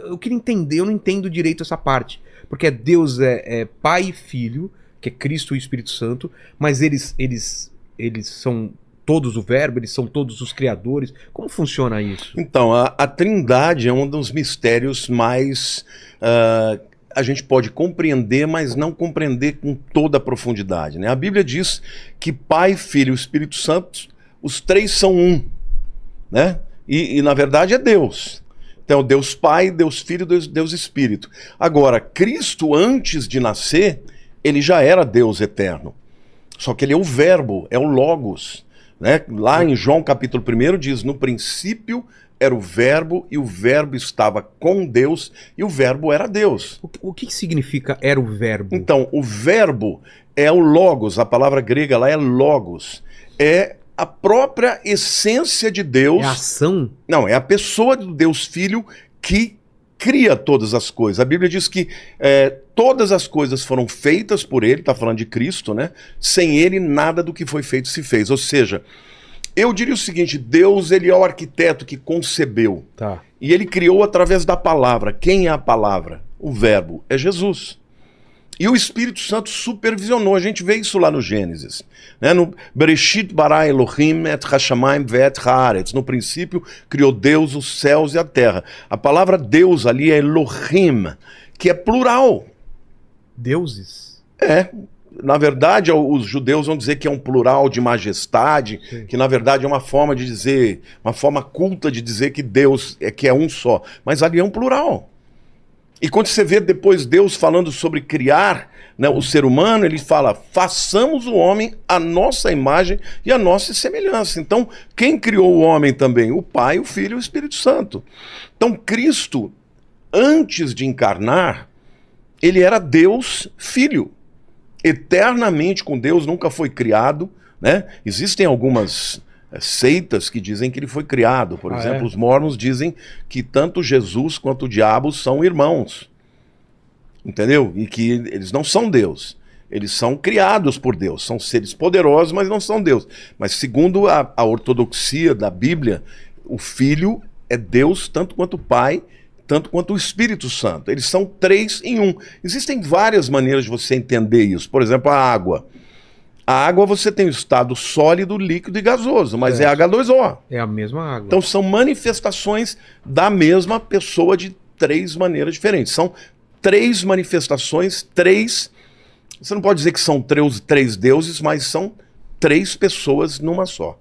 eu queria entender, eu não entendo direito essa parte. Porque Deus é Pai e Filho, que é Cristo e o Espírito Santo, mas eles são todos o Verbo, eles são todos os criadores. Como funciona isso? Então, a Trindade é um dos mistérios mais... a gente pode compreender, mas não compreender com toda a profundidade, né? A Bíblia diz que Pai, Filho e Espírito Santo, os três são um, né? E na verdade é Deus. Então, Deus Pai, Deus Filho, Deus Espírito. Agora, Cristo, antes de nascer, ele já era Deus eterno. Só que ele é o Verbo, é o Logos, né? Lá em João capítulo 1 diz, no princípio era o Verbo, e o Verbo estava com Deus, e o Verbo era Deus. O que significa era o Verbo? Então, o Verbo é o Logos, a palavra grega lá é Logos. É a própria essência de Deus. É a ação? Não, é a pessoa do Deus Filho que cria todas as coisas. A Bíblia diz que todas as coisas foram feitas por ele, está falando de Cristo, né? Sem ele, nada do que foi feito se fez. Ou seja, eu diria o seguinte, Deus, ele é o arquiteto que concebeu. Tá. E ele criou através da palavra. Quem é a palavra? O Verbo. É Jesus. E o Espírito Santo supervisionou. A gente vê isso lá no Gênesis. Né? No Bereshit bara Elohim et hashamayim ve'et haaretz. No princípio, criou Deus os céus e a terra. A palavra Deus ali é Elohim, que é plural. Deuses? Na verdade, os judeus vão dizer que é um plural de majestade, sim, que na verdade é uma forma de dizer, uma forma culta de dizer que Deus que é um só. Mas ali é um plural. E quando você vê depois Deus falando sobre criar, né, o ser humano, ele fala, façamos o homem a nossa imagem e a nossa semelhança. Então, quem criou o homem também? O Pai, o Filho e o Espírito Santo. Então, Cristo, antes de encarnar, ele era Deus Filho. Eternamente com Deus, nunca foi criado, né? Existem algumas seitas que dizem que ele foi criado. Por exemplo, os mormons dizem que tanto Jesus quanto o diabo são irmãos. Entendeu? E que eles não são Deus. Eles são criados por Deus. São seres poderosos, mas não são Deus. Mas segundo a ortodoxia da Bíblia, o Filho é Deus tanto quanto o Pai, tanto quanto o Espírito Santo. Eles são três em um. Existem várias maneiras de você entender isso. Por exemplo, a água. A água você tem o estado sólido, líquido e gasoso, mas é H2O. É a mesma água. Então são manifestações da mesma pessoa de três maneiras diferentes. São três manifestações, três... Você não pode dizer que são três deuses, mas são três pessoas numa só.